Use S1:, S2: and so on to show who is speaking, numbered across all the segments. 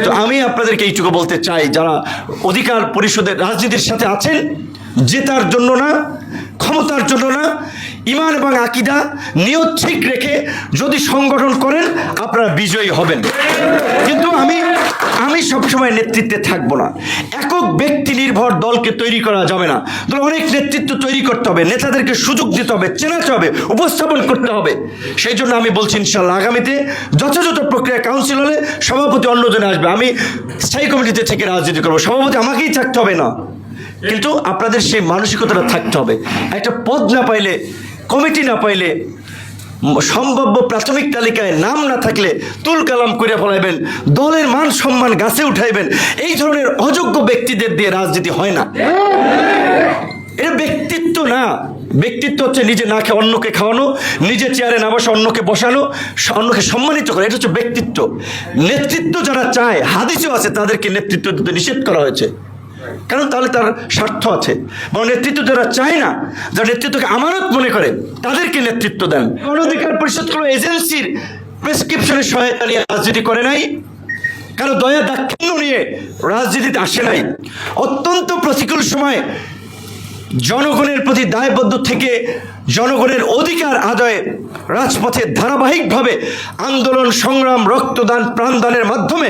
S1: তো আমি আপনাদেরকে এইটুকু বলতে চাই, যারা অধিকার পরিষদের রাজনীতির সাথে আছেন, জেতার জন্য না, ক্ষমতার জন্য না, ইমান এবং আকীদা নিয়ত ঠিক রেখে যদি সংগঠন করেন আপনারা বিজয়ী হবেন। কিন্তু আমি সবসময় নেতৃত্বে থাকবো না। একক ব্যক্তি নির্ভর দলকে তৈরি করা যাবে না। দল অনেক নেতৃত্ব তৈরি করতে হবে, নেতাদেরকে সুযোগ দিতে হবে, চেনাতে হবে, উপস্থাপন করতে হবে। সেই জন্য আমি বলছি ইনশাল্লাহ আগামীতে যথাযথ প্রক্রিয়া কাউন্সিল হলে সভাপতি অন্যজনে আসবে, আমি স্থায়ী কমিটিতে থেকে রাজনীতি করবো, সভাপতি আমাকেই থাকতে হবে না। কিন্তু আপনাদের সেই মানসিকতাটা থাকতে হবে। একটা পদ না পাইলে, কমিটি না পাইলে, সম্ভাব্য প্রাথমিক তালিকায় নাম না থাকলে তুল কালাম করে ফেলাইবেন, দলের মান সম্মান গাছে উঠাইবেন, এই ধরনের অযোগ্য ব্যক্তিদের দিয়ে রাজনীতি হয় না। এটা ব্যক্তিত্ব না। ব্যক্তিত্ব হচ্ছে নিজে না খেয়ে অন্যকে খাওয়ানো, নিজে চেয়ারে না বসে অন্যকে বসানো, অন্যকে সম্মানিত করা, এটা হচ্ছে ব্যক্তিত্ব। নেতৃত্ব যারা চায়, হাদিসেও আছে তাদেরকে নেতৃত্ব দিতে নিষেধ করা হয়েছে, কারণ তাহলে তার স্বার্থ আছে। এবং নেতৃত্ব যারা চায় না, যারা নেতৃত্বকে আমানত মনে করে, তাদেরকে নেতৃত্ব দেন। গণ অধিকার পরিষদ কোনো এজেন্সির প্রেসক্রিপশনের সহায়তা নিয়ে রাজনীতি করে নাই, কারো দয়া দাক্ষিণ্য নিয়ে রাজনীতিতে আসে নাই। অত্যন্ত প্রতিকূল সময় জনগণের প্রতি দায়বদ্ধ থেকে জনগণের অধিকার আদায়ে রাজপথে ধারাবাহিকভাবে আন্দোলন, সংগ্রাম, রক্তদান, প্রাণদানের মাধ্যমে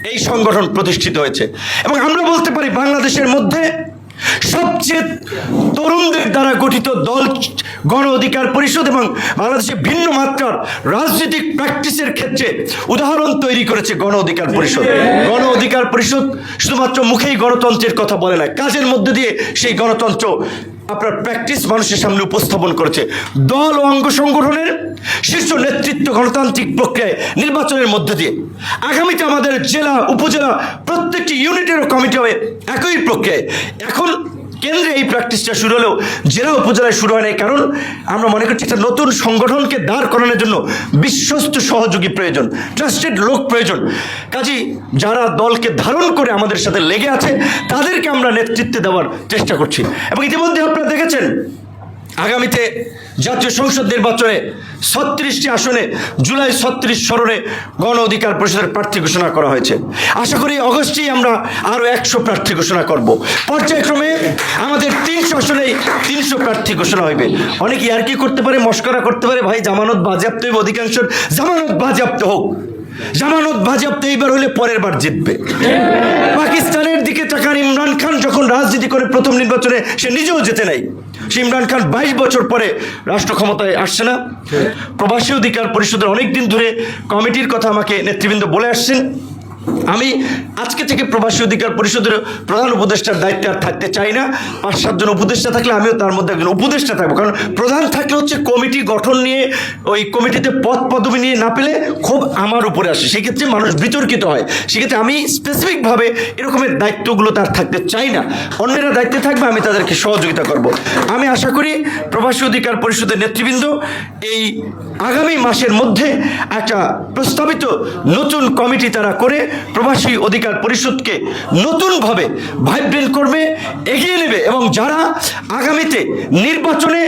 S1: এই সংগঠন প্রতিষ্ঠিত হয়েছে। এবং আমরা বলতে পারি বাংলাদেশের মধ্যে সবচেয়ে তরুণদের দ্বারা গঠিত দল গণ অধিকার পরিষদ, এবং বাংলাদেশে ভিন্ন মাত্রার রাজনৈতিক প্র্যাকটিসের ক্ষেত্রে উদাহরণ তৈরি করেছে গণ অধিকার পরিষদ। গণ অধিকার পরিষদ শুধুমাত্র মুখেই গণতন্ত্রের কথা বলে না, কাজের মধ্যে দিয়ে সেই গণতন্ত্র আপনার প্র্যাকটিস মানুষের সামনে উপস্থাপন করেছে। দল ও অঙ্গ সংগঠনের শীর্ষ নেতৃত্ব গণতান্ত্রিক প্রক্রিয়ায় নির্বাচনের মধ্যে দিয়ে আগামীতে আমাদের জেলা, উপজেলা প্রত্যেকটি ইউনিটেরও কমিটি হবে একই প্রক্রিয়ায়। এখন কেন্দ্রে এই প্র্যাকটিসটা শুরু হলেও জেলা উপজেলায় শুরু হয় নাই, কারণ আমরা মনে করছি একটা নতুন সংগঠনকে দাঁড় করানোর জন্য বিশ্বস্ত সহযোগী প্রয়োজন, ট্রাস্টেড লোক প্রয়োজন। কাজেই যারা দলকে ধারণ করে আমাদের সাথে লেগে আছে তাদেরকে আমরা নেতৃত্বে দেওয়ার চেষ্টা করছি। এবং ইতিমধ্যে আপনারা দেখেছেন আগামীতে জাতীয় সংসদ নির্বাচনে 36টি আসনে জুলাই 36 সরণে গণ অধিকার পরিষদের প্রার্থী ঘোষণা করা হয়েছে। আশা করি অগস্টেই আমরা আরও 100 প্রার্থী ঘোষণা করব। পর্যায়ক্রমে আমাদের 300 আসনেই 300 প্রার্থী ঘোষণা হইবে। অনেকে আর কি করতে পারে, মস্করা করতে পারে, ভাই জামানত বাজেয়াপ্ত হইবে, অধিকাংশ জামানত বাজেয়াপ্ত হোক। জামানত বাজেয়াপ্ত এইবার হলে পরের বার জিতবে। পাকিস্তানের দিকে তাকান, ইমরান খান যখন রাজনীতি করে প্রথম নির্বাচনে সে নিজেও জেতে নাই। সে ইমরান খান 22 বছর পরে রাষ্ট্র ক্ষমতায় আসছে না। প্রবাসী অধিকার পরিষদের অনেকদিন ধরে কমিটির কথা আমাকে নেতৃবৃন্দ বলে আসছেন। আমি আজকে থেকে প্রবাসী অধিকার পরিষদের প্রধান উপদেষ্টার দায়িত্বে আর থাকতে চাই না। 5-7 জন উপদেষ্টা থাকলে আমিও তার মধ্যে একজন উপদেষ্টা থাকবো, কারণ প্রধান থাকলে হচ্ছে কমিটি গঠন নিয়ে, ওই কমিটিতে পদ পদবি নিয়ে না পেলে খুব আমার উপরে আসে, সেক্ষেত্রে মানুষ বিতর্কিত হয়। সেক্ষেত্রে আমি স্পেসিফিকভাবে এরকমের দায়িত্বগুলো তার থাকতে চাই না। অন্যেরা দায়িত্বে থাকবে, আমি তাদেরকে সহযোগিতা করব। আমি আশা করি প্রবাসী অধিকার পরিষদের নেতৃবৃন্দ এই আগামী মাসের মধ্যে একটা প্রস্তাবিত নতুন কমিটি তারা করে প্রবাসী অধিকার পরিষদকে নতুনভাবে ভাইব্রেন্ট করবে, এগিয়ে নেবে। এবং যারা আগামীতে নির্বাচনে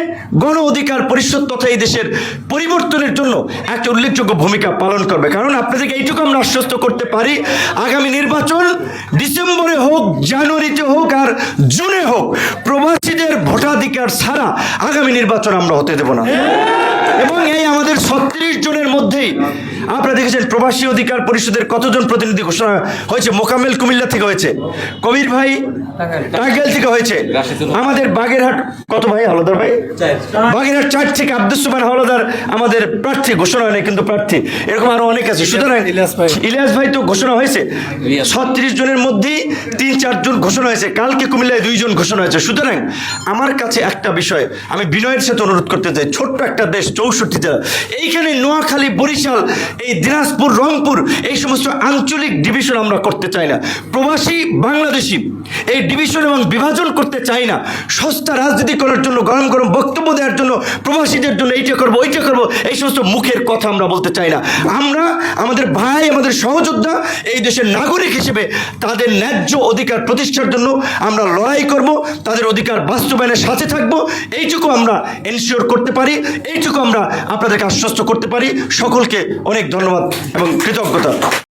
S1: গণ অধিকার পরিষদ তথা এই দেশের পরিবর্তনের জন্য একটা উল্লেখযোগ্য ভূমিকা পালন করবে। কারণ আপনাদেরকে এইটুকু আমরা আশ্বস্ত করতে পারি, আগামী নির্বাচন ডিসেম্বরে হোক, জানুয়ারিতে হোক আর জুনে হোক, প্রবাসীদের ভোটাধিকার ছাড়া আগামী নির্বাচন আমরা হতে দেব না। এবং এই আমাদের 36 জনের মধ্যেই আপনারা দেখেছেন প্রবাসী অধিকার পরিষদের কতজন প্রতিনিধি ঘোষণা হয়েছে। মোকাম্মেল কুমিল্লা থেকে হয়েছে, কবির ভাই টাঙ্গাইল থেকে হয়েছে, আমাদের বাগেরহাট কত ভাই হলদার ভাই, বাগেরহাট 4 থেকে আব্দুস সুবহান হলদার আমাদের প্রার্থী ঘোষণা হয় না, কিন্তু প্রার্থী এরকম আরো অনেক আছে। সুতরাং ইলিয়াস ভাই তো ঘোষণা হয়েছে। 36 জনের মধ্যেই 3-4 জন ঘোষণা হয়েছে, কালকে কুমিল্লায় 2 জন ঘোষণা হয়েছে। সুতরাং আমার কাছে একটা বিষয় আমি বিনয়ের সাথে অনুরোধ করতে চাই, ছোট্ট একটা দেশ 64 জেলা, এইখানে নোয়াখালী, বরিশাল, এই দিনাজপুর, রংপুর, এই সমস্ত আঞ্চলিক ডিভিশন আমরা করতে চাই না। প্রবাসী বাংলাদেশি এই ডিভিশন এবং বিভাজন করতে চাই না। সস্তা রাজনীতি করার জন্য, গরম গরম বক্তব্য দেওয়ার জন্য, প্রবাসীদের জন্য এইটা করবো ওইটা করবো, এই সমস্ত মুখের কথা আমরা বলতে চাই না। আমরা আমাদের ভাই, আমাদের সহযোদ্ধা, এই দেশের নাগরিক হিসেবে তাদের ন্যায্য অধিকার প্রতিষ্ঠার জন্য আমরা লড়াই করব, তাদের অধিকার বাস্তবায়নের সাথে থাকবো। এইটুকু আমরা এনশিওর করতে পারি, এইটুকু আমরা আপনাদেরকে আশ্বস্ত করতে পারি। সকলকে অনেক ধন্যবাদ এবং কৃতজ্ঞতা।